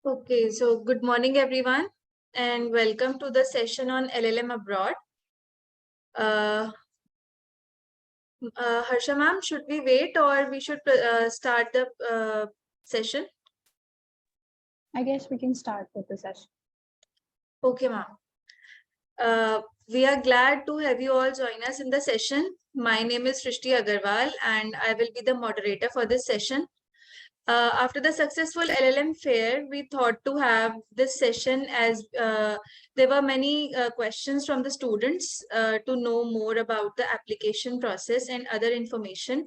Okay, so good morning, everyone, and welcome to the session on LLM abroad. Uh, Harsha ma'am, should we wait or we should start the session? I guess we can start with the session. Okay, ma'am. We are glad to have you all join us in the session. My name is Srishti Agrawal, and I will be the moderator for this session. After the successful LLM fair, we thought to have this session as there were many questions from the students to know more about the application process and other information.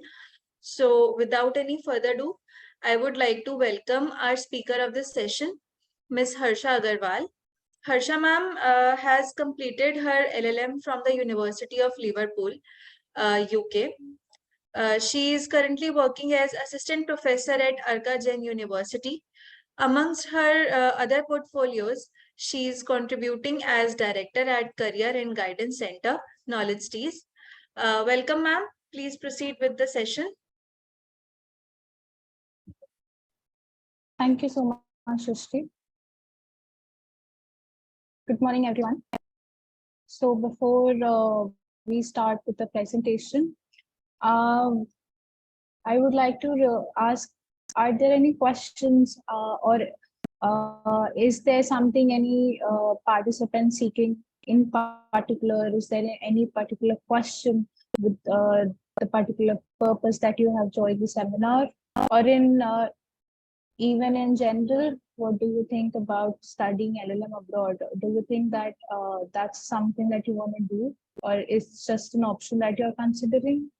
So without any further ado, I would like to welcome our speaker of this session, Ms. Harsha Agarwal. Harsha ma'am has completed her LLM from the University of Liverpool, UK. She is currently working as assistant professor at Arka Jain University. Amongst her other portfolios, she is contributing as director at Career and Guidance Center, Knowledge Teas. Welcome, ma'am. Please proceed with the session. Thank you so much, Srishti. Good morning, everyone. So before we start with the presentation, I would like to ask, are there any questions or is there something any participant seeking in particular? Is there any particular question with the particular purpose that you have joined the seminar, or in even in general, what do you think about studying LLM abroad? Do you think that that's something that you want to do, or it's just an option that you're considering?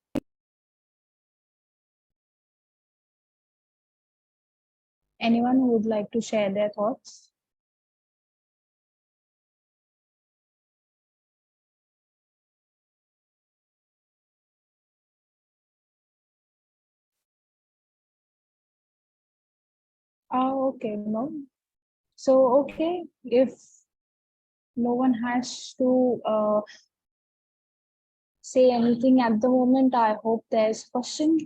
Anyone who would like to share their thoughts? Oh, okay, no. So, okay, if no one has to say anything at the moment, I hope there's question.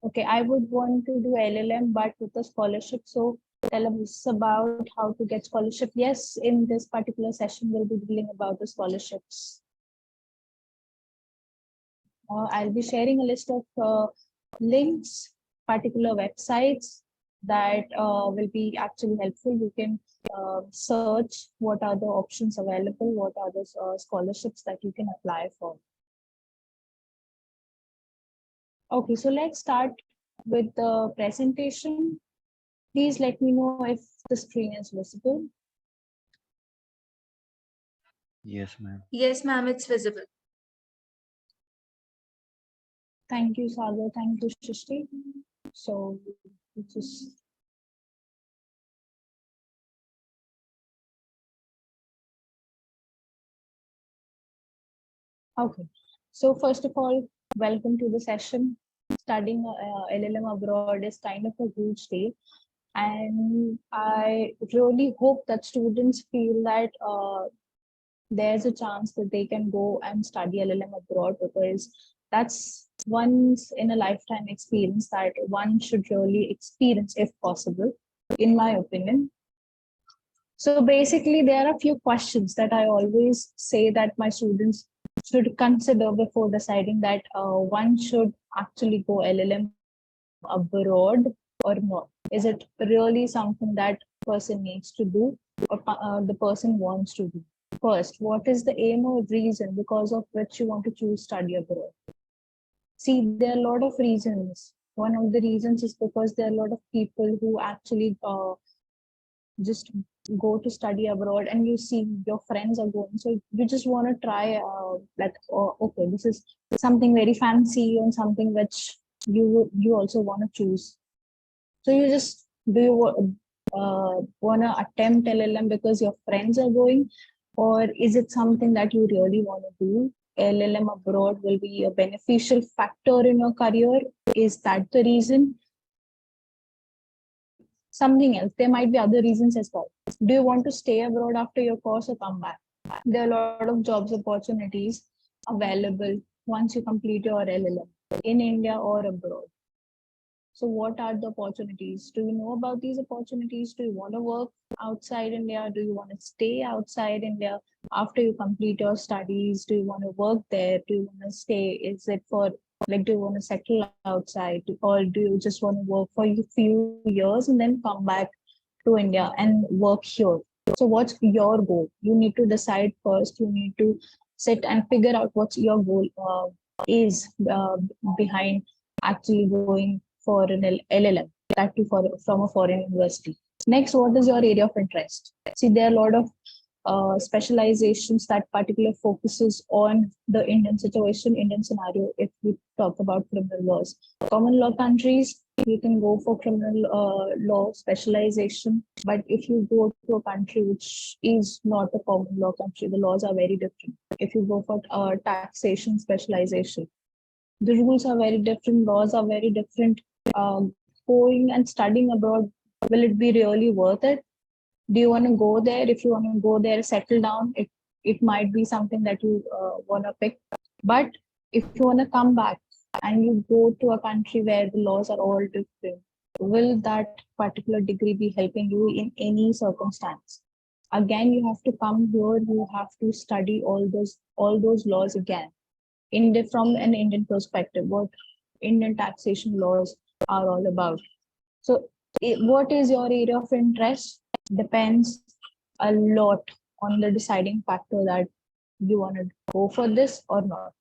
Okay, I would want to do LLM, but with a scholarship. So tell us about how to get scholarship. Yes, in this particular session, we'll be dealing about the scholarships. I'll be sharing a list of links, particular websites that will be actually helpful. You can search what are the options available, what are the scholarships that you can apply for. Okay, so let's start with the presentation. Please let me know if the screen is visible. Yes, ma'am. Yes, ma'am, it's visible. Thank you, Sagar. Thank you, Srishti. So, just okay. So, first of all, welcome to the session. Studying LLM abroad is kind of a huge deal, and I really hope that students feel that there's a chance that they can go and study LLM abroad, because that's once in a lifetime experience that one should really experience if possible, in my opinion. So basically, there are a few questions that I always say that my students should consider before deciding that one should actually go LLM abroad or not. Is it really something that person needs to do, or the person wants to do? First, what is the aim or reason because of which you want to choose study abroad? See, there are a lot of reasons. One of the reasons is because there are a lot of people who actually just go to study abroad, and you see your friends are going, so you just want to try like, oh, okay, this is something very fancy and something which you also want to choose. So you just do you want to attempt LLM because your friends are going, or is it something that you really want to do? LLM abroad will be a beneficial factor in your career. Is that the reason? Something else. There might be other reasons as well. Do you want to stay abroad after your course or come back? There are a lot of jobs opportunities available once you complete your LLM in India or abroad. So what are the opportunities? Do you know about these opportunities? Do you want to work outside India? Do you want to stay outside India after you complete your studies? Do you want to work there? Do you want to stay? Is it for like, do you want to settle outside, or do you just want to work for a few years and then come back to India and work here? So what's your goal? You need to decide first. You need to sit and figure out what's your goal is behind actually going for an LLM, that too from a foreign university. Next, what is your area of interest? See, there are a lot of specializations that particular focuses on the Indian situation, Indian scenario. If we talk about criminal laws, common law countries, you can go for criminal law specialization. But if you go to a country which is not a common law country, the laws are very different. If you go for taxation specialization, the rules are very different, laws are very different. Going and studying abroad, will it be really worth it? Do you want to go there? If you want to go there, settle down, it might be something that you want to pick. But if you want to come back and you go to a country where the laws are all different, will that particular degree be helping you in any circumstance? Again, you have to come here, you have to study all those laws again from an Indian perspective, what Indian taxation laws are all about. So what is your area of interest depends a lot on the deciding factor that you want to go for this or not.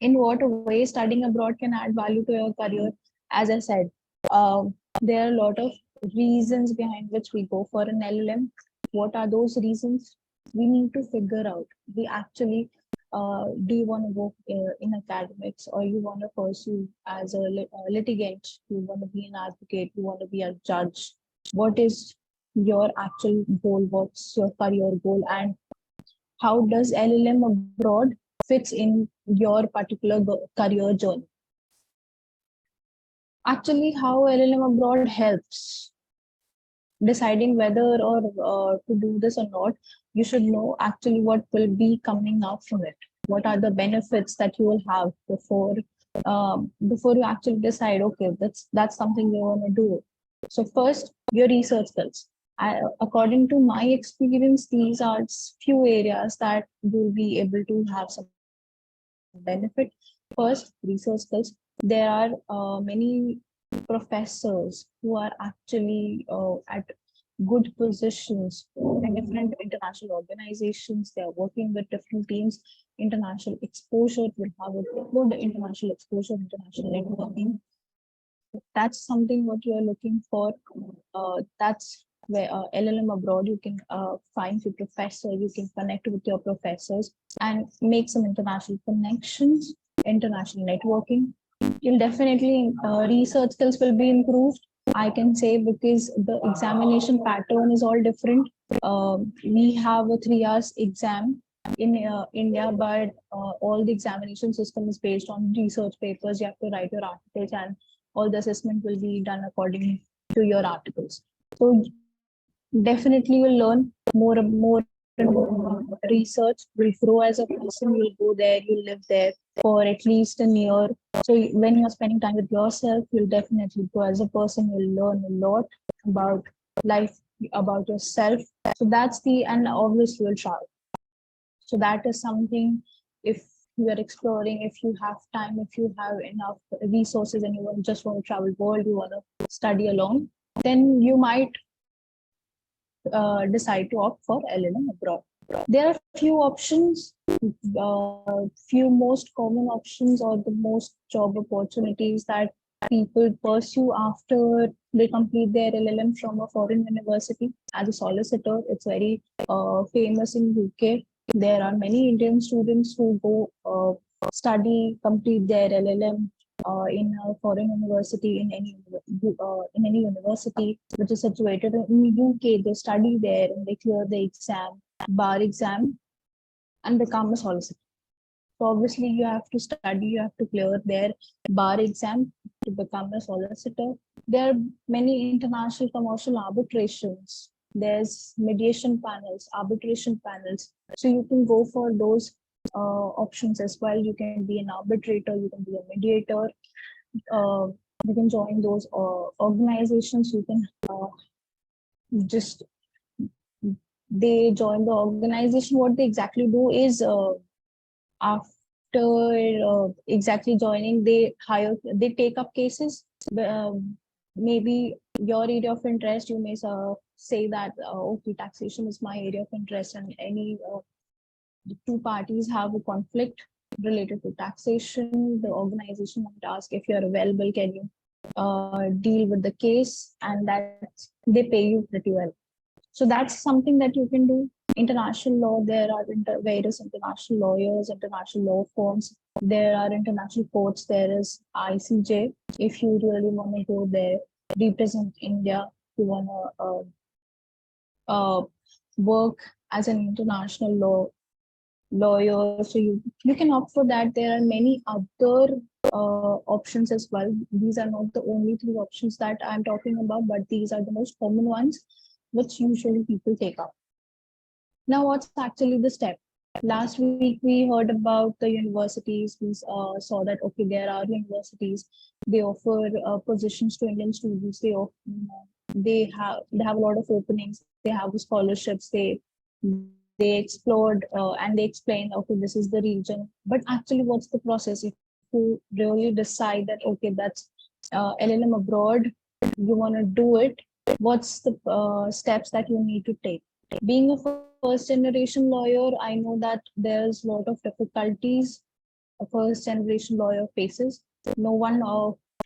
In what way studying abroad can add value to your career? As I said, there are a lot of reasons behind which we go for an LLM. What are those reasons? We need to figure out. We actually do you want to work in academics, or you want to pursue as a litigant? You want to be an advocate? You want to be a judge? What is your actual goal? What's your career goal? And how does LLM abroad fits in your particular career journey? Actually, how LLM abroad helps deciding whether or to do this or not, you should know actually what will be coming out from it. What are the benefits that you will have before you actually decide, okay, that's something you want to do. So first, your research skills. According to my experience, these are few areas that you'll be able to have some benefit. First, research skills. There are many professors who are actually at good positions in different international organizations. They are working with different teams. International exposure will have a good international exposure, international networking. That's something what you are looking for. That's where LLM abroad, you can find your professor, you can connect with your professors and make some international connections, international networking. You'll definitely research skills will be improved, I can say, because the examination pattern is all different. We have a 3 hours exam in India, but all the examination system is based on research papers. You have to write your articles, and all the assessment will be done according to your articles. So definitely you'll learn more and more research, will grow as a person. You'll go there, you'll live there for at least a year. So when you're spending time with yourself, you'll definitely grow as a person. You'll learn a lot about life, about yourself. So that's and obviously you'll travel. So that is something, if you are exploring, if you have time, if you have enough resources and you just want to travel world, you want to study alone, then you might decide to opt for LLM abroad. There are few options, few most common options or the most job opportunities that people pursue after they complete their LLM from a foreign university. As a solicitor, it's very famous in UK. There are many Indian students who go study, complete their LLM in a foreign university, in any university which is situated in UK. They study there and they clear the exam, bar exam, and become a solicitor. So obviously you have to study, you have to clear their bar exam to become a solicitor. There are many international commercial arbitrations. There's mediation panels, arbitration panels. So you can go for those options as well. You can be an arbitrator, you can be a mediator. You can join those organizations. You can just they join the organization. What they exactly do is after exactly joining, they take up cases. Maybe your area of interest, you may say that okay, taxation is my area of interest, and any the two parties have a conflict related to taxation. The organization might ask, if you're available, can you deal with the case, and that they pay you pretty well. So that's something that you can do. International law, there are various international lawyers, international law firms. There are international courts. There is ICJ. If you really want to go there, represent India, you want to work as an international lawyer. So you can opt for that. There are many other options as well. These are not the only three options that I'm talking about, but these are the most common ones which usually people take up. Now, what's actually the step? Last week we heard about the universities. We saw that okay, there are universities. They offer positions to Indian students. They have a lot of openings. They have scholarships. They explored and they explained, okay, this is the region. But actually, what's the process? If you really decide that okay, that's LLM abroad, you want to do it. What's the steps that you need to take? Being a first generation lawyer, I know that there's a lot of difficulties a first generation lawyer faces. No one,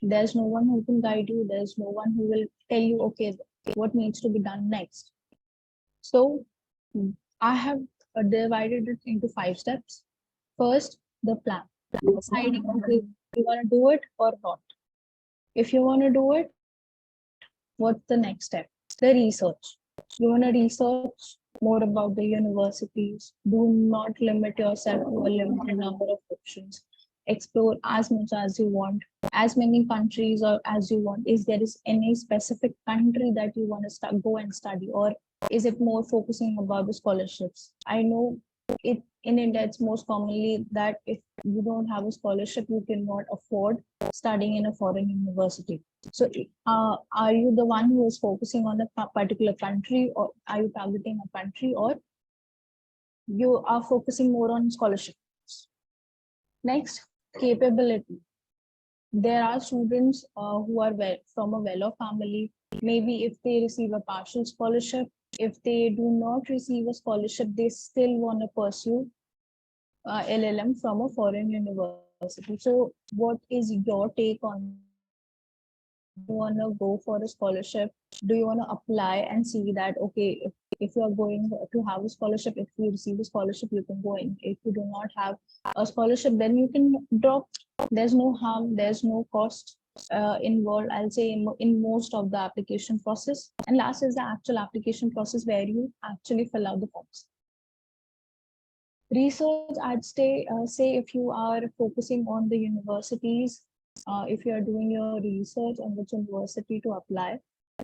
there's no one who can guide you. There's no one who will tell you, okay, what needs to be done next. So I have divided it into 5 steps. First, the plan. Deciding, okay, you want to do it or not. If you want to do it, what's the next step? The research. You want to research more about the universities. Do not limit yourself to a limited number of options. Explore as much as you want, as many countries or as you want. Is there is any specific country that you want to go and study, or is it more focusing about the scholarships? I know it in India, it's most commonly that if you don't have a scholarship, you cannot afford studying in a foreign university. So are you the one who is focusing on a particular country, or are you targeting a country, or you are focusing more on scholarships? Next, capability. There are students who are from a well-off family. Maybe if they receive a partial scholarship, if they do not receive a scholarship, they still want to pursue LLM from a foreign university. So what is your take on that? Do you want to go for a scholarship? Do you want to apply and see that, okay, if you are going to have a scholarship, if you receive a scholarship, you can go in. If you do not have a scholarship, then you can drop. There's no harm, there's no cost involved, I'll say, in most of the application process. And last is the actual application process where you actually fill out the forms. Research, I'd say if you are focusing on the universities, if you are doing your research on which university to apply,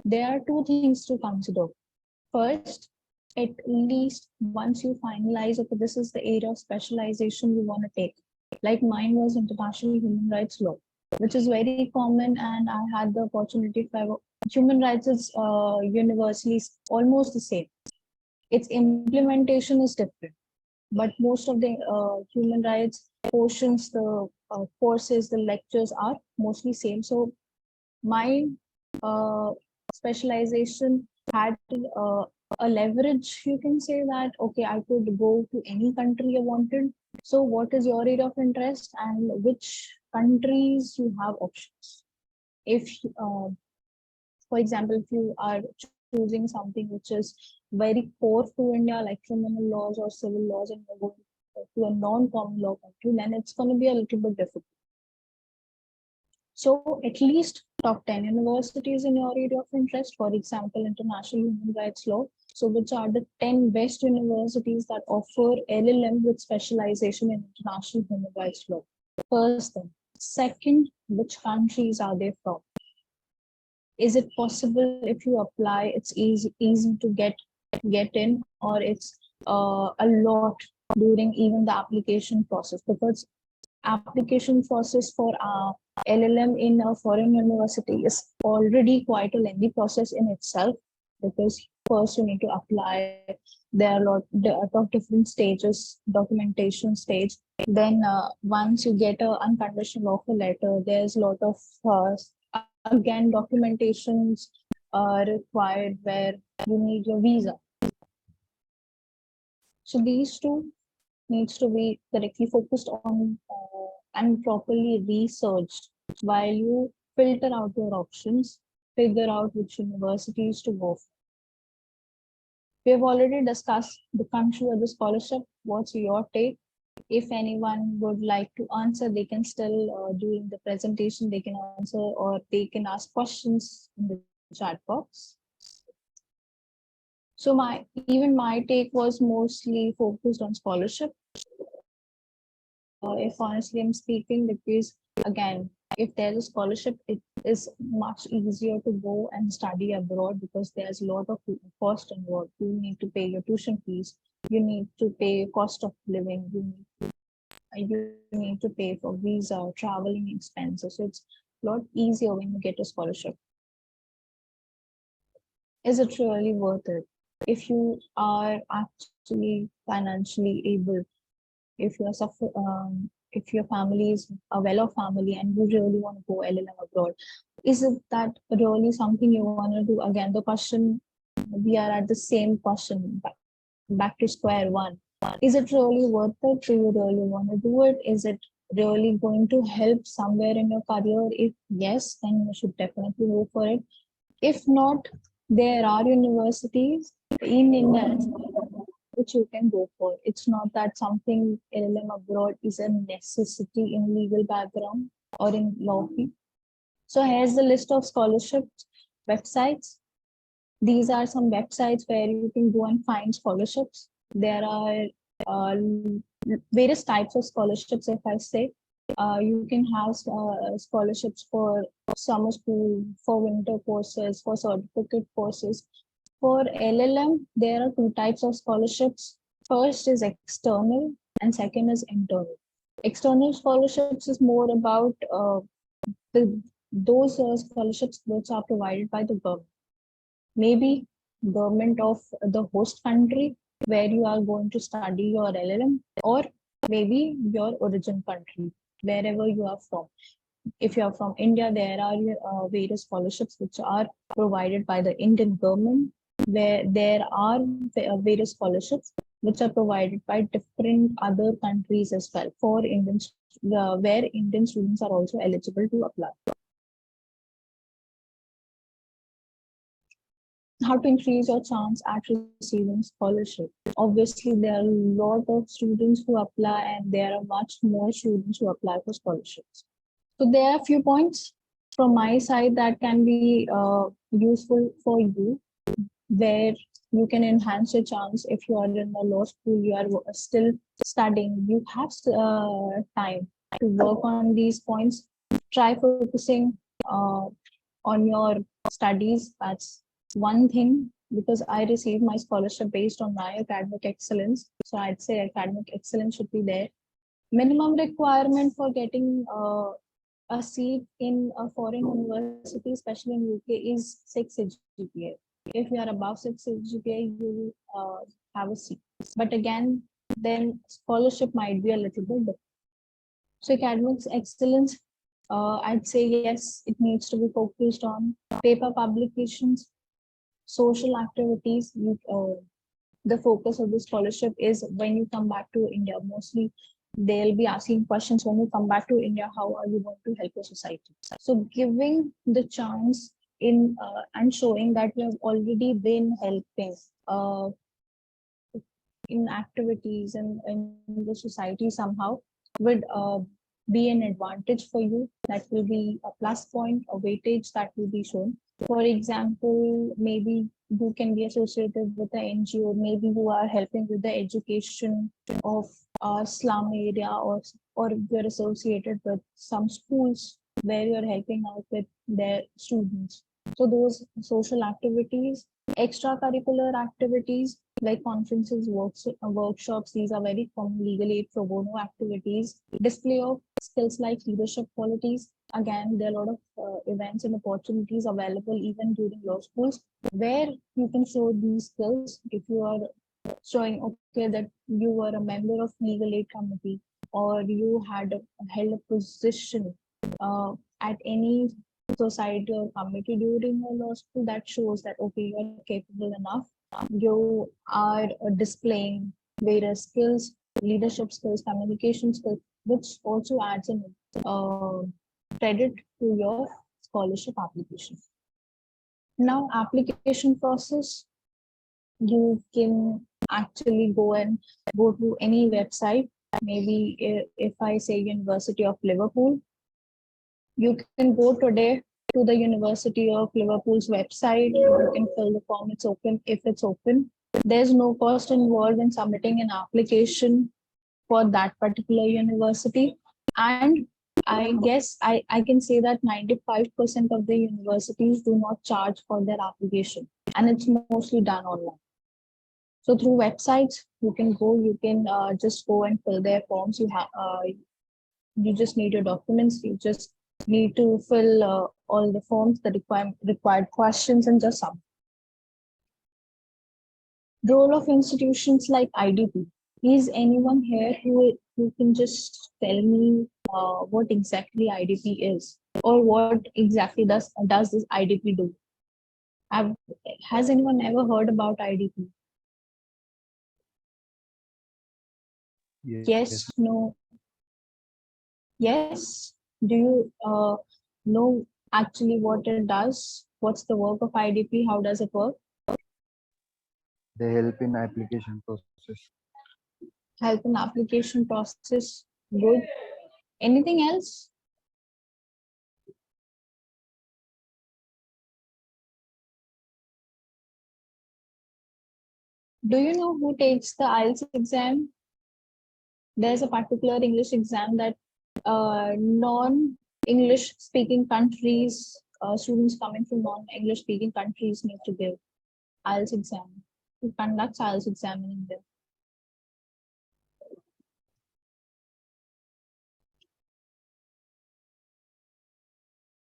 there are 2 things to consider. First, at least once you finalize, okay, this is the area of specialization you want to take. Like mine was international human rights law, which is very common, and I had the opportunity to human rights is universally almost the same. Its implementation is different, but most of the human rights portions, the courses, the lectures are mostly same. So my specialization had a leverage. You can say that, okay, I could go to any country I wanted. So what is your area of interest and which countries you have options? If, for example, if you are choosing something which is very core to India, like criminal laws or civil laws, and you're going to a non-common law country, then it's going to be a little bit difficult. So at least top 10 universities in your area of interest, for example, international human rights law. So which are the 10 best universities that offer LLM with specialization in international human rights law? First thing. Second, which countries are they from? Is it possible if you apply, it's easy to get in, or it's a lot during even the application process? Because application process for LLM in a foreign university is already quite a lengthy process in itself, because first you need to apply. There are a lot of different stages, documentation stage. Then once you get a unconditional offer letter, there's a lot of again documentations required where you need your visa. So these two needs to be correctly focused on and properly researched while you filter out your options, figure out which universities to go for. We have already discussed the country of the scholarship. What's your take? If anyone would like to answer, they can still, during the presentation, they can answer or they can ask questions in the chat box. So even my take was mostly focused on scholarship. If honestly I'm speaking, because again, if there's a scholarship, it is much easier to go and study abroad because there's a lot of cost involved. You need to pay your tuition fees, you need to pay cost of living, you need to pay for visa, traveling expenses. So it's a lot easier when you get a scholarship. Is it really worth it? If you are actually financially able, if if your family is a well-off family and you really want to go LLM abroad, is it that really something you want to do? Again, the question, we are at the same question, back to square one. Is it really worth it? Do you really want to do it? Is it really going to help somewhere in your career? If yes, then you should definitely go for it. If not, there are universities in India which you can go for. It's not that something LLM abroad is a necessity in legal background or in law field. So here's the list of scholarship websites. These are some websites where you can go and find scholarships. There are various types of scholarships, if I say. You can have scholarships for summer school, for winter courses, for certificate courses. For LLM, there are two types of scholarships. First is external and second is internal. External scholarships is more about those scholarships which are provided by the government. Maybe government of the host country where you are going to study your LLM, or maybe your origin country, wherever you are from. If you are from India, there are various scholarships which are provided by the Indian government, where there are various scholarships which are provided by different other countries as well for Indians, where Indian students are also eligible to apply. How to increase your chance at receiving scholarship? Obviously, there are a lot of students who apply and there are much more students who apply for scholarships. So there are a few points from my side that can be useful for you, where you can enhance your chance. If you are in a law school, you are still studying, you have time to work on these points. Try focusing on your studies. That's one thing, because I received my scholarship based on my academic excellence. So I'd say academic excellence should be there. Minimum requirement for getting a seat in a foreign university, especially in UK, is 6 GPA. If you are above 6 GPA, you will have a seat. But again, then scholarship might be a little bit different. So academic excellence, I'd say yes, it needs to be focused on paper publications, social activities. The focus of the scholarship is when you come back to India. Mostly they'll be asking questions when you come back to India, how are you going to help your society? So giving the chance in and showing that you have already been helping in activities and in the society somehow would be an advantage for you. That will be a plus point, a weightage that will be shown. For example, maybe you can be associated with an NGO, maybe you are helping with the education of a slum area, or you're associated with some schools where you're helping out with their students. So those social activities, extracurricular activities like conferences, workshops, these are very common. Legal aid, pro bono activities, display of skills like leadership qualities. Again, there are a lot of events and opportunities available even during law schools where you can show these skills. If you are showing, okay, that you were a member of legal aid committee, or you held a position at any society or committee during your law school, that shows that, okay, you are capable enough. You are displaying various skills, leadership skills, communication skills, which also adds in uh, credit to your scholarship application. Now, application process, you can actually go to any website. Maybe if I say University of Liverpool, you can go today to the University of Liverpool's website. You can fill the form. It's open. If it's open, there's no cost involved in submitting an application for that particular university. And I guess I can say that 95% of the universities do not charge for their application, and it's mostly done online. So through websites, you can just go and fill their forms. You just need your documents. You just need to fill all the forms, the required questions, and just some. Role of institutions like IDP. Is anyone here who can just tell me what exactly IDP is, or what exactly does this IDP do? Has anyone ever heard about IDP? Yes. Yes, no, yes. Do you know actually what it does? What's the work of IDP? How does it work? They help in application process. Help in application process. Good. Anything else? Do you know who takes the IELTS exam? There's a particular English exam that non-English speaking countries, students coming from non-English speaking countries need to give IELTS exam. Who conducts IELTS exam in India?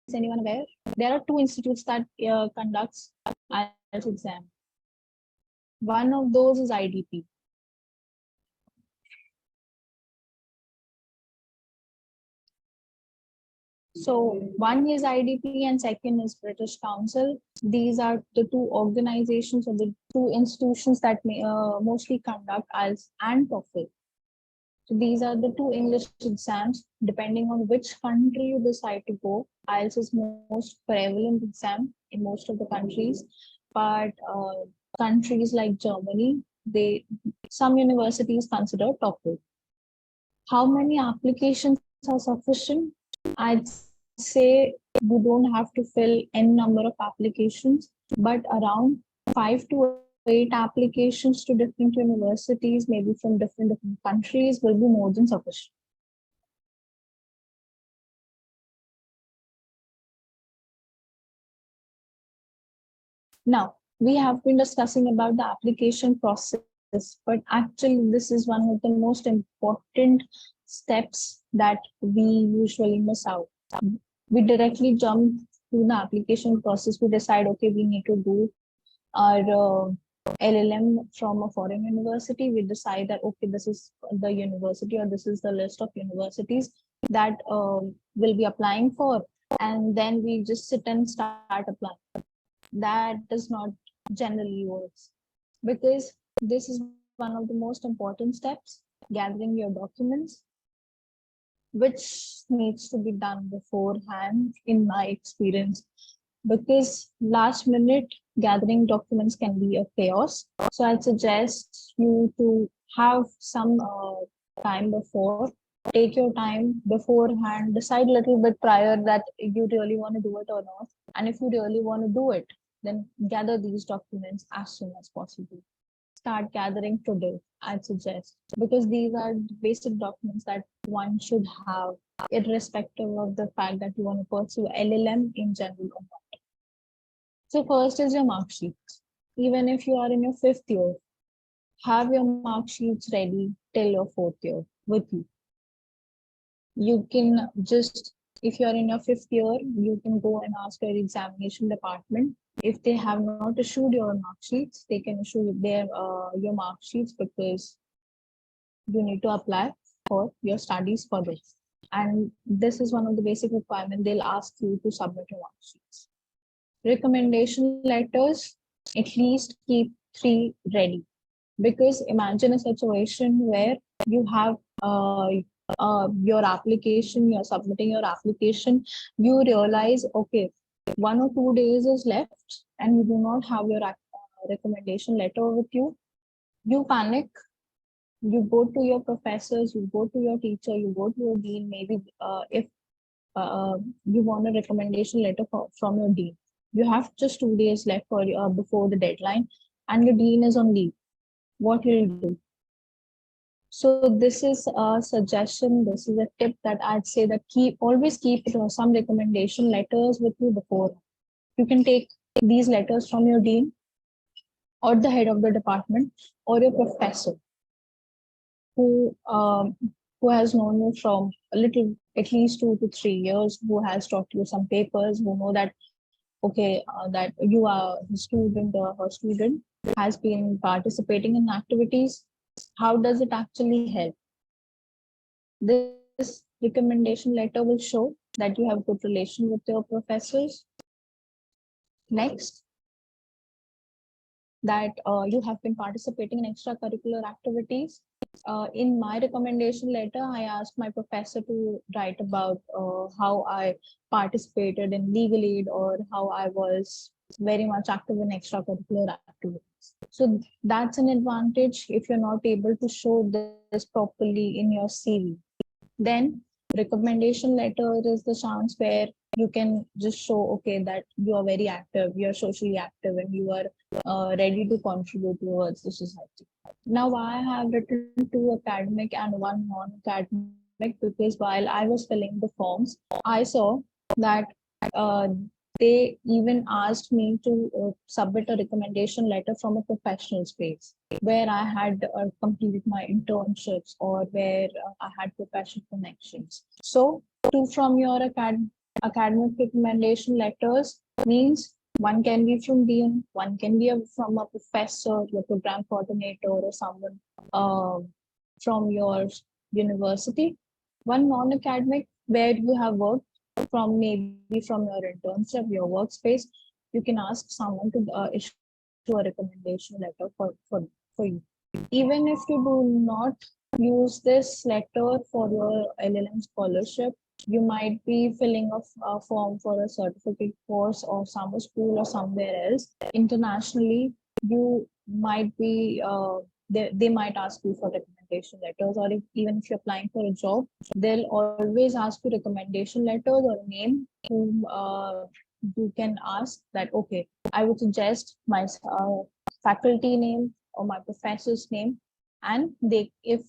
Is anyone aware? There are two institutes that conducts IELTS exam. One of those is IDP. So one is IDP and second is British Council. These are the two organizations or the two institutions that mostly conduct IELTS and TOEFL. So these are the two English exams. Depending on which country you decide to go, IELTS is most prevalent exam in most of the countries. But countries like Germany, some universities consider TOEFL. How many applications are sufficient? I'd say you don't have to fill n number of applications, but around 5 to 8 applications to different universities, maybe from different countries, will be more than sufficient. Now, we have been discussing about the application process, but actually this is one of the most important steps that we usually miss out. We directly jump to the application process. We decide, okay, we need to do our LLM from a foreign university. We decide that, okay, this is the university or this is the list of universities that will be applying for. And then we just sit and start applying. That does not generally work, because this is one of the most important steps, gathering your documents, which needs to be done beforehand in my experience, because last minute gathering documents can be a chaos. So I suggest you to have some time before, take your time beforehand, decide a little bit prior that you really want to do it or not. And if you really want to do it, then gather these documents as soon as possible. Start gathering today, I'd suggest, because these are basic documents that one should have, irrespective of the fact that you want to pursue LLM in general or not. So first is your mark sheet. Even if you are in your 5th year, have your mark sheets ready till your 4th year with you. you can just, if you're in your 5th year, you can go and ask your examination department. If they have not issued your mark sheets, they can issue your mark sheets, because you need to apply for your studies for this. And this is one of the basic requirements. They'll ask you to submit your mark sheets. Recommendation letters, at least keep 3 ready, because imagine a situation where you have your application, you're submitting your application, you realize, okay, 1 or 2 days is left and you do not have your recommendation letter with you. You panic, you go to your professors, you go to your teacher, you go to your dean, maybe if you want a recommendation letter from your dean. You have just 2 days left for before the deadline, and your dean is on leave. What will you do? So this is a suggestion. This is a tip that I'd say, that always keep some recommendation letters with you before. You can take these letters from your dean or the head of the department or your professor, who has known you from a little, at least 2 to 3 years, who has taught you some papers, who know that, okay, that you are a student or her student has been participating in activities. How does it actually help? This recommendation letter will show that you have good relation with your professors. Next, that you have been participating in extracurricular activities. In my recommendation letter, I asked my professor to write about how I participated in legal aid, or how I was very much active in extracurricular activities. So that's an advantage if you're not able to show this properly in your CV. Then recommendation letter is the chance where you can just show, okay, that you are very active, you're socially active, and you are ready to contribute towards the society. Now I have written 2 academic and 1 non-academic, because while I was filling the forms, I saw that uh, they even asked me to submit a recommendation letter from a professional space, where I had completed my internships, or where I had professional connections. So 2 from your academic recommendation letters means 1 can be from dean, 1 can be from a professor, your program coordinator, or someone from your university. 1 non-academic, where you have worked from, maybe from your internship, your workspace. You can ask someone to issue a recommendation letter for you. Even if you do not use this letter for your LLM scholarship, you might be filling a form for a certificate course or summer school or somewhere else. Internationally, you might be, they might ask you for recommendation letters, or even if you're applying for a job, they'll always ask you recommendation letters or a name whom you can ask that, okay, I would suggest my faculty name or my professor's name, and if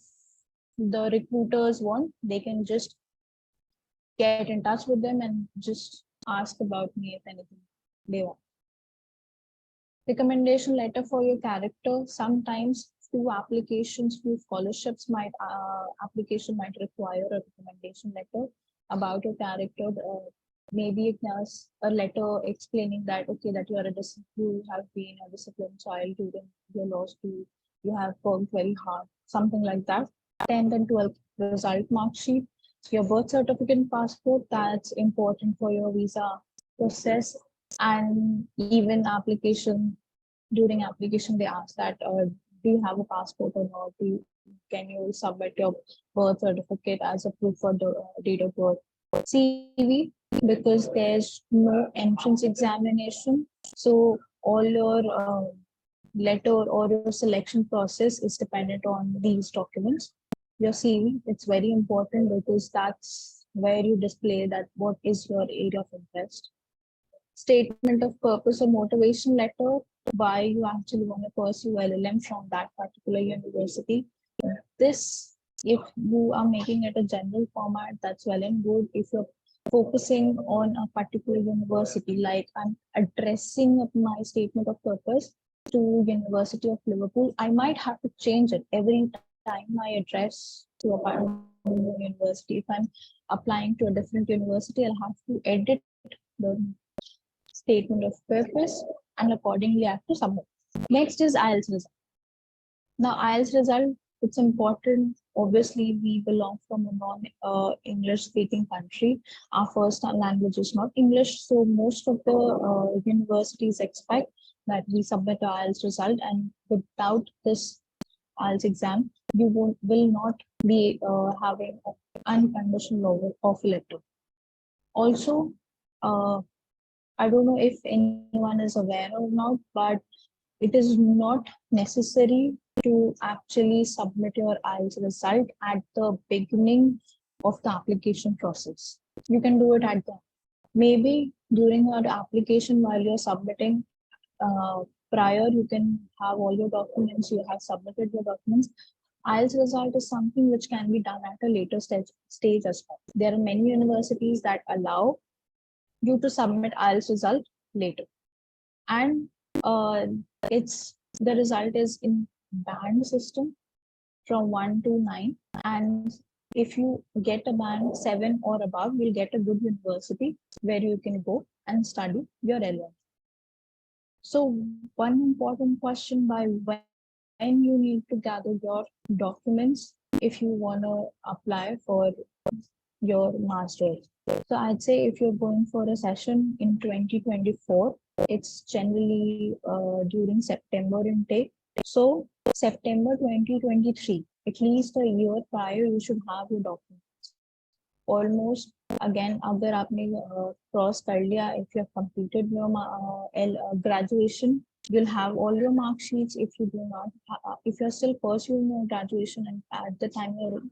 the recruiters want, they can just get in touch with them and just ask about me if anything they want. Recommendation letter for your character. Sometimes few applications, few scholarships application might require a recommendation letter about your character. Maybe it has a letter explaining that, okay, that you have been a disciplined child during your law school, you have worked very hard, something like that. 10th and 12th result mark sheet, your birth certificate and passport, that's important for your visa process. And even during application, they ask that, do you have a passport or not? Can you submit your birth certificate as a proof for the date of birth? CV, because there's no entrance examination. So all your letter or your selection process is dependent on these documents. Your CV, it's very important, because that's where you display that what is your area of interest. Statement of purpose or motivation letter, why you actually want to pursue LLM from that particular university. This, if you are making it a general format, that's well and good. If you're focusing on a particular university, like I'm addressing my statement of purpose to University of Liverpool, I might have to change it every time I address to a university. If I'm applying to a different university, I'll have to edit the statement of purpose and accordingly I have to submit. Next is IELTS result. Now, IELTS result, it's important. Obviously, we belong from a non-English speaking country. Our first language is not English. So most of the universities expect that we submit our IELTS result, and without this IELTS exam, you will not be having an unconditional offer letter. Also, I don't know if anyone is aware or not, but it is not necessary to actually submit your IELTS result at the beginning of the application process. You can do it at the maybe during your application while you're submitting. Prior, you can have all your documents, you have submitted your documents. IELTS result is something which can be done at a later stage as well. There are many universities that allow you to submit IELTS result later. And the result is in band system from 1 to 9, and if you get a band 7 or above, you'll get a good university where you can go and study your LLM. So one important question, by when you need to gather your documents if you want to apply for your master's. So I'd say if you're going for a session in 2024, it's generally during September intake. So September 2023, at least a year prior, you should have your documents. Almost again, अगर आपने cross कर लिया, if you have completed your graduation, you'll have all your mark sheets. If you do not, if you're still pursuing your graduation and at the time you're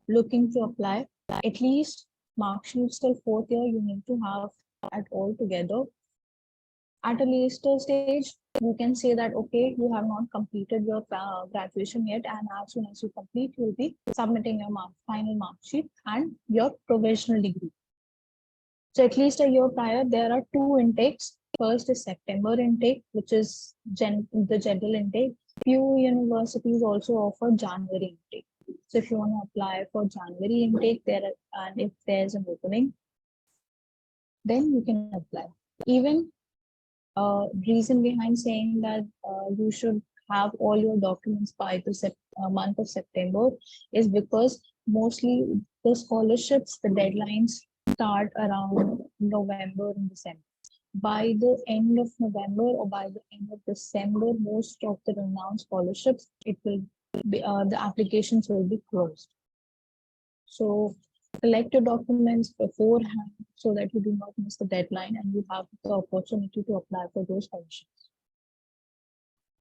looking to apply, at least mark sheets till 4th year you need to have at all together. At a later stage, you can say that, okay, you have not completed your graduation yet, and as soon as you complete, you'll be submitting your final mark sheet and your provisional degree. So at least a year prior, there are 2 intakes. First is September intake, which is the general intake. Few universities also offer January intake. So if you want to apply for January intake, and if there's an opening, then you can apply. Even reason behind saying that you should have all your documents by the month of September is because mostly the scholarships, the deadlines start around November and December. By the end of November or by the end of December, most of the renowned scholarships, it will be, the applications will be closed. So collect your documents beforehand so that you do not miss the deadline and you have the opportunity to apply for those scholarships.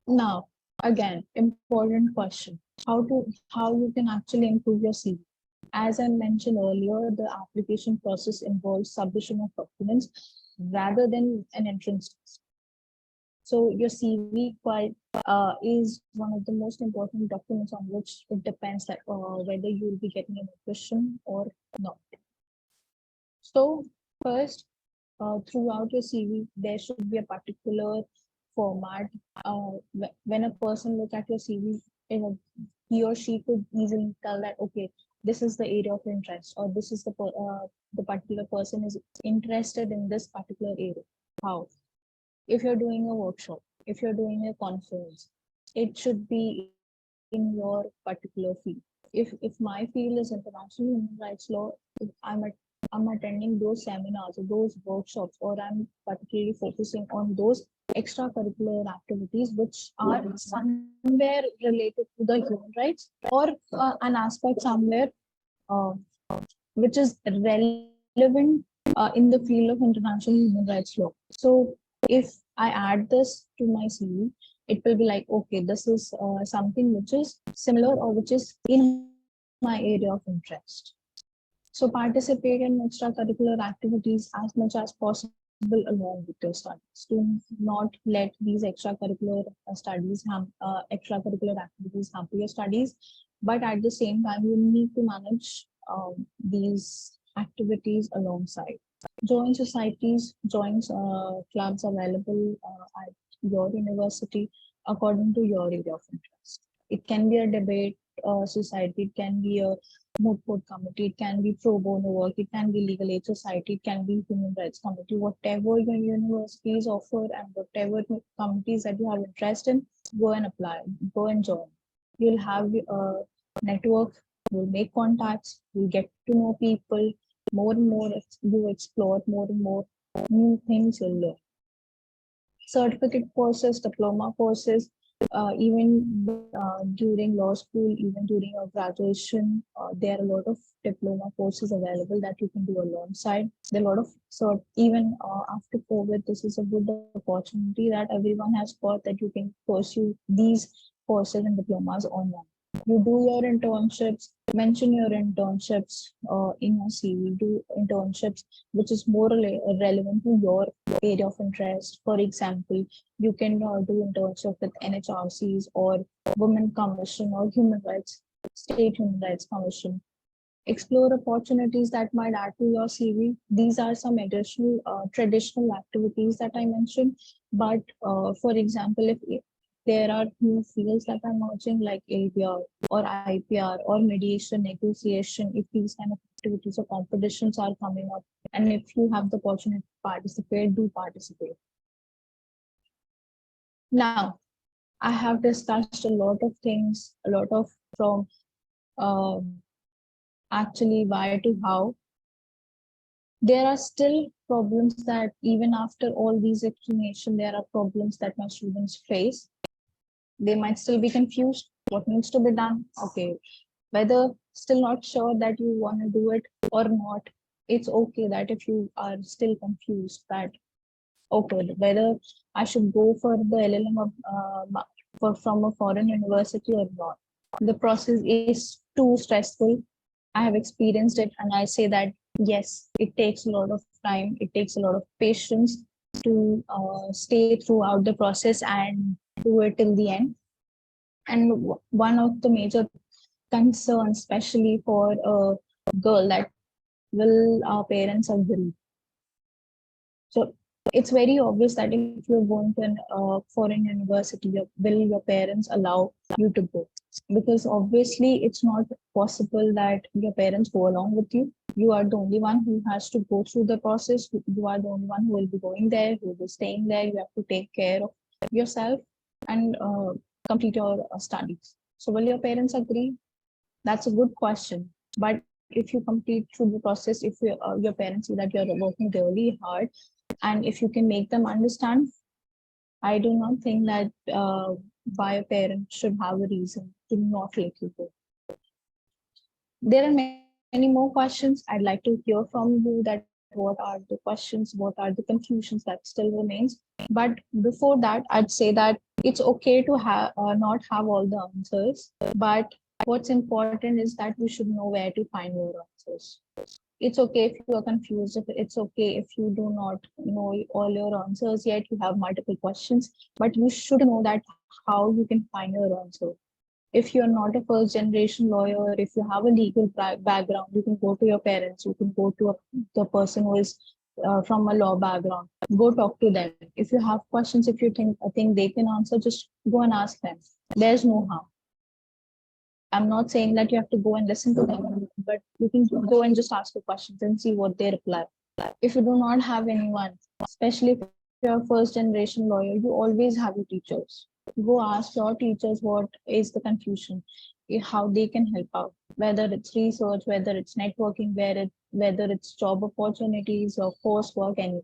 Now, again, important question: how you can actually improve your CV. As I mentioned earlier, the application process involves submission of documents rather than an entrance test. So your CV is one of the most important documents on which it depends that whether you will be getting an admission or not. So first, throughout your CV, there should be a particular format. When a person look at your CV, he or she could easily tell that, okay, this is the area of interest, or this is the particular person is interested in this particular area. How? If you're doing a workshop, if you're doing a conference, it should be in your particular field. If my field is international human rights law, if I'm attending those seminars or those workshops, or I'm particularly focusing on those extracurricular activities which are somewhere related to the human rights, or an aspect somewhere which is relevant in the field of international human rights law. So if I add this to my CV, it will be like, okay, this is something which is similar or which is in my area of interest. So participate in extracurricular activities as much as possible along with your studies. Do not let these extracurricular extracurricular activities hamper your studies, but at the same time, you need to manage these activities alongside. Join societies, join clubs available at your university according to your area of interest. It can be a debate society, it can be a moot court committee, it can be pro bono work, it can be legal aid society, it can be human rights committee, whatever your universities offer and whatever committees that you have interest in, go and apply, go and join. You'll have a network, you'll make contacts, you'll get to know people, more and more you explore, more and more new things you'll learn. Certificate courses, diploma courses, even during law school, even during your graduation, there are a lot of diploma courses available that you can do alongside. There are a lot of even after COVID, this is a good opportunity that everyone has got, that you can pursue these courses and diplomas online. You do your internships, mention your internships in your CV, do internships which is more relevant to your area of interest. For example, you can do internship with NHRCs or Women Commission or State Human Rights Commission. Explore opportunities that might add to your CV. These are some additional traditional activities that I mentioned. But for example, if there are new fields that are emerging like APR or IPR or mediation, negotiation, if these kind of activities or competitions are coming up, and if you have the opportunity to participate, do participate. Now, I have discussed a lot of things, a lot of from actually why to how. There are still problems that even after all these explanation, there are problems that my students face. They might still be confused. What needs to be done? Okay, whether still not sure that you want to do it or not, it's okay that if you are still confused that, okay, whether I should go for the LLM from a foreign university or not. The process is too stressful. I have experienced it, and I say that yes, it takes a lot of time. It takes a lot of patience to stay throughout the process and do it till the end. And one of the major concerns, especially for a girl, that will our parents agree? So it's very obvious that if you're going to a foreign university, will your parents allow you to go? Because obviously it's not possible that your parents go along with you. You are the only one who has to go through the process. You are the only one who will be going there, who will be staying there. You have to take care of yourself and complete your studies. So will your parents agree? That's a good question. But if you complete through the process, if your parents see that you're working really hard, and if you can make them understand, I do not think that why a parent should have a reason to not let you go. There are many more questions. I'd like to hear from you that what are the questions, what are the confusions that still remains. But before that, I'd say that it's okay to have not have all the answers, but what's important is that you should know where to find your answers. It's okay if you are confused. It's okay if you do not know all your answers yet. You have multiple questions, but you should know that how you can find your answer. If you're not a first generation lawyer, if you have a legal background, you can go to your parents, you can go to the person who is from a law background, go talk to them. If you have questions, if you think they can answer, just go and ask them. There's no harm. I'm not saying that you have to go and listen to them, but you can go and just ask the questions and see what they reply. If you do not have anyone, especially if you're a first generation lawyer, you always have your teachers. Go ask your teachers what is the confusion, how they can help out, whether it's research, whether it's networking, whether it's job opportunities or coursework, anything.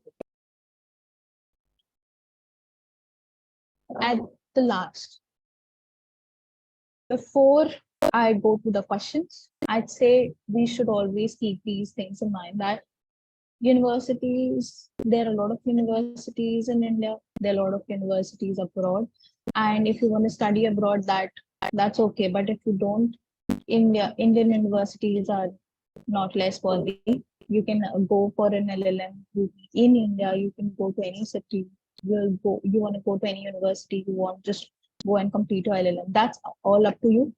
At the last, before I go to the questions, I'd say we should always keep these things in mind that universities, there are a lot of universities in India, there are a lot of universities abroad. And if you want to study abroad, that's okay. But if you don't, Indian universities are not less worthy. You can go for an LLM. In India, you can go to any city. You want to go to any university, you want, just go and complete your LLM. That's all up to you.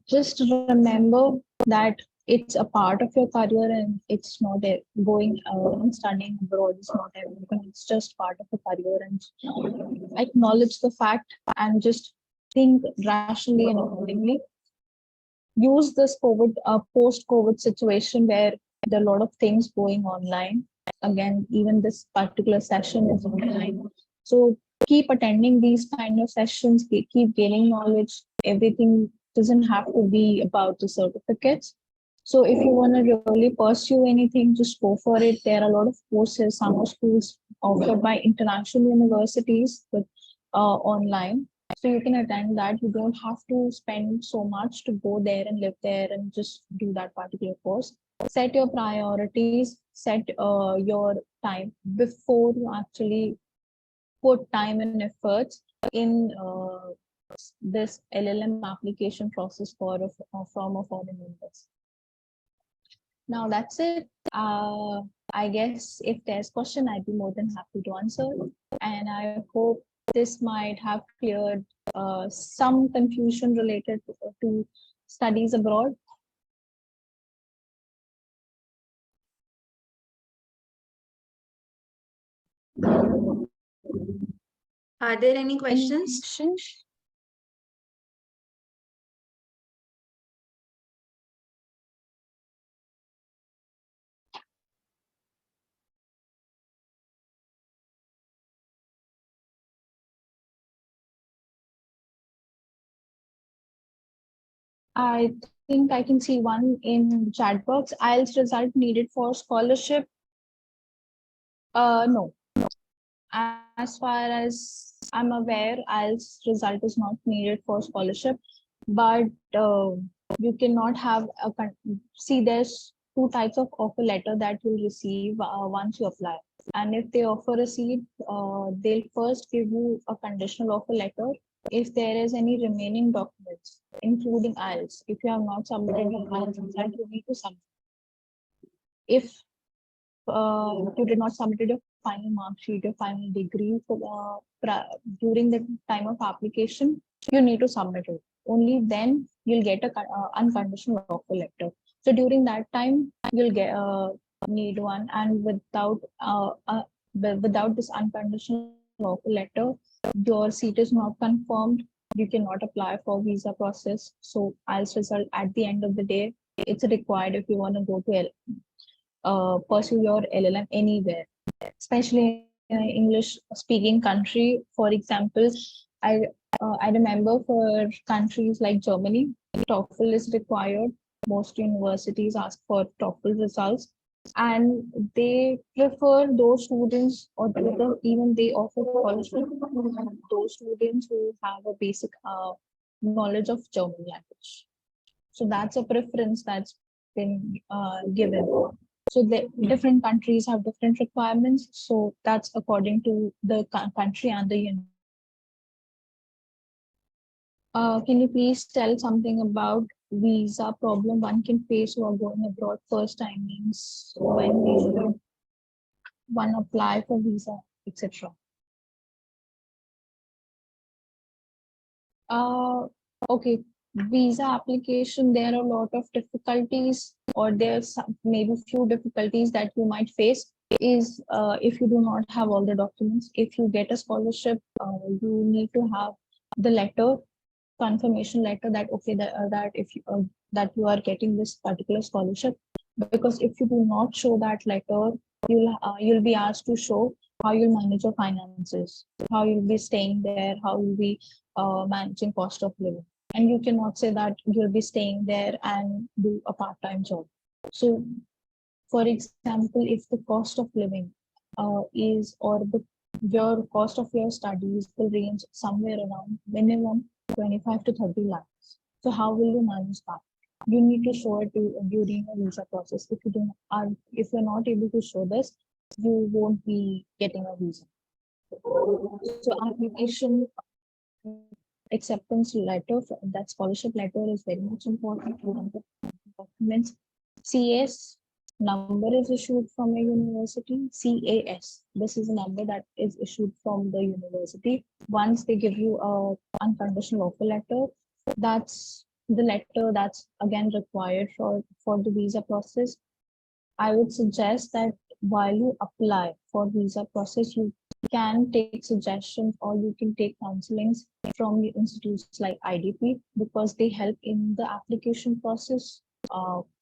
Just remember that it's a part of your career, and it's not going and studying abroad is not everything. It's just part of a career, and acknowledge the fact and just think rationally and accordingly. use this post-COVID situation where there are a lot of things going online. Again, even this particular session is online. So keep attending these kind of sessions, keep gaining knowledge. Everything doesn't have to be about the certificates. So if you want to really pursue anything, just go for it. There are a lot of courses, summer schools offered by international universities with online. So you can attend that. You don't have to spend so much to go there and live there and just do that particular course. Set your priorities, set your time before you actually put time and efforts in this LLM application process from a foreign university. Now that's it. I guess if there's question, I'd be more than happy to answer. And I hope this might have cleared some confusion related to studies abroad. Are there any Any questions? questions? I think I can see one in chat box. IELTS result needed for scholarship. No. As far as I'm aware, IELTS result is not needed for scholarship, but you cannot have see there's two types of offer letter that you'll receive once you apply. And if they offer a seat, they'll first give you a conditional offer letter if there is any remaining documents, including IELTS. If you have not submitted your IELTS result, you need to submit. If you did not submit your final mark sheet, your final degree during the time of application, you need to submit it. Only then you'll get a unconditional offer letter. So during that time, you'll get need one, and without this unconditional offer letter, your seat is not confirmed. You cannot apply for visa process. So IELTS result at the end of the day, it's required if you want to go to pursue your LLM anywhere, especially in an English speaking country. For example, I remember for countries like Germany, TOEFL is required. Most universities ask for TOEFL results, and they prefer those students, or even they offer scholarship those students who have a basic knowledge of German language. So that's a preference that's been given. So the different countries have different requirements. So that's according to the country and the university. Can you please tell something about visa problem one can face while going abroad first time, means when we should one apply for visa, etc. Okay, visa application, there are a lot of difficulties, or there's maybe few difficulties that you might face is if you do not have all the documents. If you get a scholarship, you need to have the letter, confirmation letter that okay, that if you, that you are getting this particular scholarship. Because if you do not show that letter, you'll be asked to show how you'll manage your finances, how you'll be staying there, how you'll be managing cost of living. And you cannot say that you'll be staying there and do a part-time job. So, for example, if the cost of living is, or your cost of your studies will range somewhere around minimum 25 to 30 lakhs. So how will you manage that? You need to show it during a visa process. If you're not able to show this, you won't be getting a visa. So application acceptance letter, that scholarship letter is very much important. Documents. CAS number is issued from a university. CAS. This is a number that is issued from the university. Once they give you a unconditional offer letter, that's the letter that's again required for the visa process. I would suggest that while you apply for visa process, you can take suggestions or you can take counselings from the institutes like IDP, because they help in the application process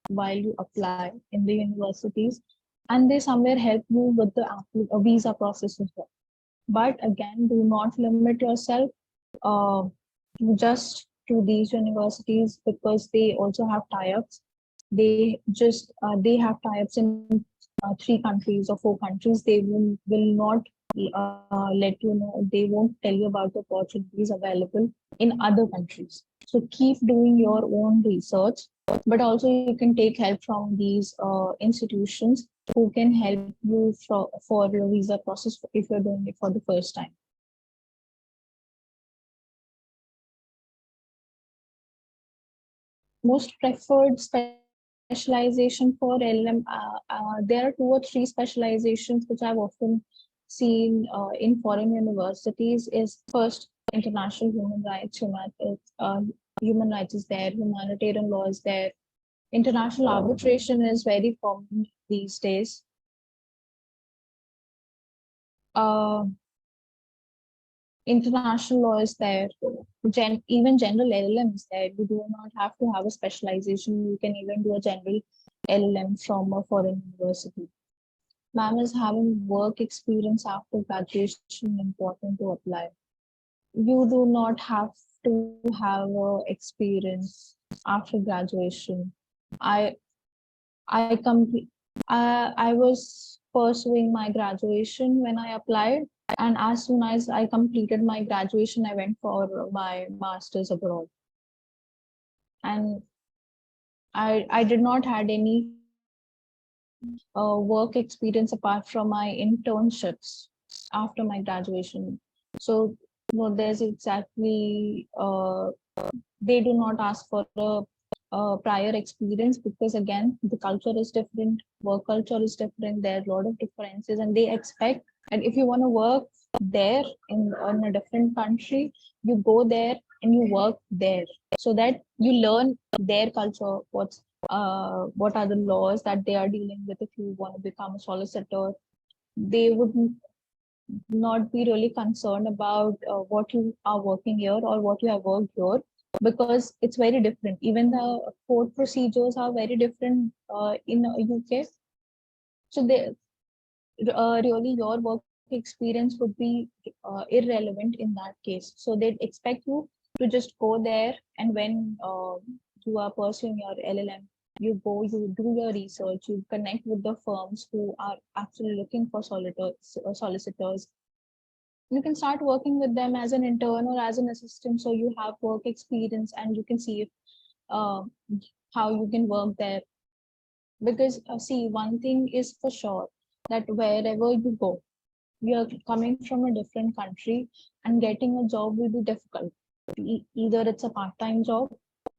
while you apply in the universities, and they somewhere help you with the visa process as well. But again, do not limit yourself uh, just to these universities, because they also have tie-ups. They have tie-ups in 3 countries or 4 countries. They will not let you know. They won't tell you about the opportunities available in other countries. So keep doing your own research, but also you can take help from these institutions who can help you for your visa process if you're doing it for the first time. Most preferred specialization for LLM, there are 2 or 3 specializations which I've often seen in foreign universities. Is first, international human rights. Human rights is there, humanitarian law is there, international arbitration is very common these days. International law is there. Even general LLM is there. You do not have to have a specialization. You can even do a general LLM from a foreign university. Ma'am, is having work experience after graduation important to apply? You do not have to have experience after graduation. I I complete. I was pursuing my graduation when I applied, and as soon as I completed my graduation, I went for my master's abroad. And I did not had any work experience apart from my internships after my graduation. So no, there's exactly they do not ask for a prior experience, because again the culture is different, work culture is different, there are a lot of differences, and they expect, and if you want to work there in a different country, you go there and you work there, so that you learn their culture, what are the laws that they are dealing with. If you want to become a solicitor, they would not be really concerned about what you are working here or what you have worked here, because it's very different. Even the court procedures are very different in UK. So they really your work experience would be irrelevant in that case. So they'd expect you to just go there, and when you are pursuing your LLM, you go, you do your research, you connect with the firms who are actually looking for solicitors. You can start working with them as an intern or as an assistant, so you have work experience and you can see if, uh, how you can work there. Because see, one thing is for sure, that wherever you go, you're coming from a different country, and getting a job will be difficult. Either it's a part-time job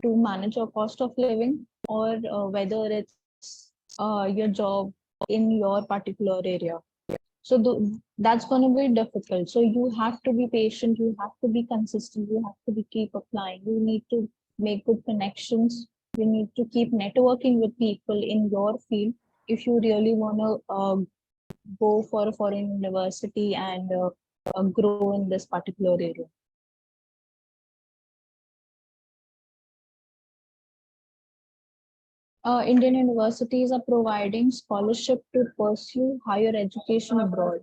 to manage your cost of living, or whether it's your job in your particular area. So that's going to be difficult. So you have to be patient, you have to be consistent, you have to be keep applying, you need to make good connections, you need to keep networking with people in your field if you really want to go for a foreign university and grow in this particular area. Indian universities are providing scholarship to pursue higher education abroad.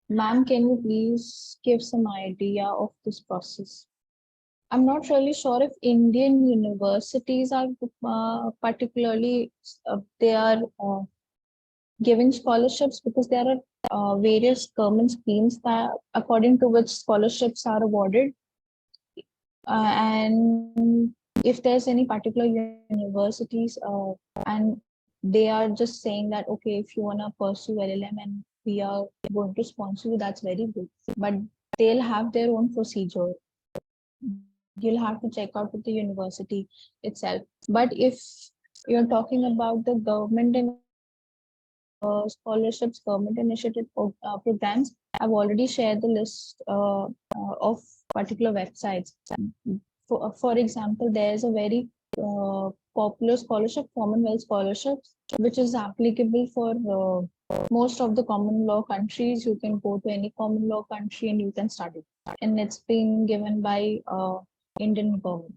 Ma'am, can you please give some idea of this process? I'm not really sure if Indian universities are particularly they are giving scholarships, because there are various government schemes that according to which scholarships are awarded. And if there's any particular universities and they are just saying that, okay, if you want to pursue LLM and we are going to sponsor you, that's very good. But they'll have their own procedure. You'll have to check out with the university itself. But if you're talking about the government and scholarships, government initiative programs, I've already shared the list of particular websites. For example, there's a very popular scholarship, Commonwealth scholarships, which is applicable for most of the common law countries. You can go to any common law country and you can study. And it's been given by Indian government.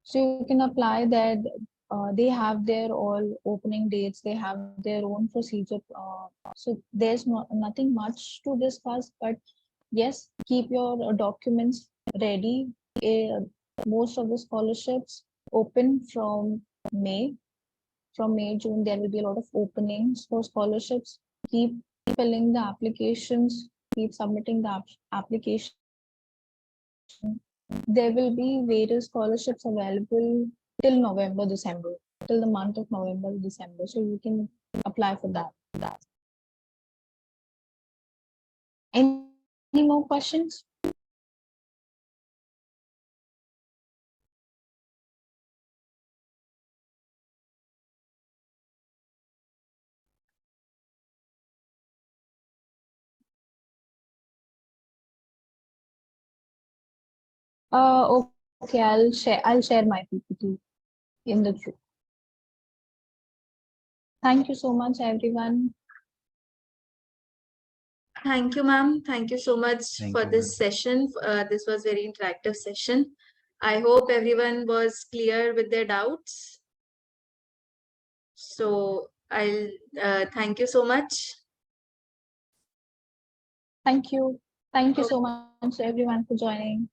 So you can apply that. They have their all opening dates. They have their own procedure. So there's nothing much to discuss. But yes, keep your documents ready. Most of the scholarships open from May. From May, June, there will be a lot of openings for scholarships. Keep filling the applications. Keep submitting the application. There will be various scholarships available till November, December, till the month of November, December. So you can apply for that. Any more questions? Okay, I'll share my PPT in the group. Thank you so much, everyone. Thank you, ma'am. Thank you so much Thank for you, this session. This was very interactive session. I hope everyone was clear with their doubts. So I'll thank you so much. Thank you. Thank you so much, everyone, for joining.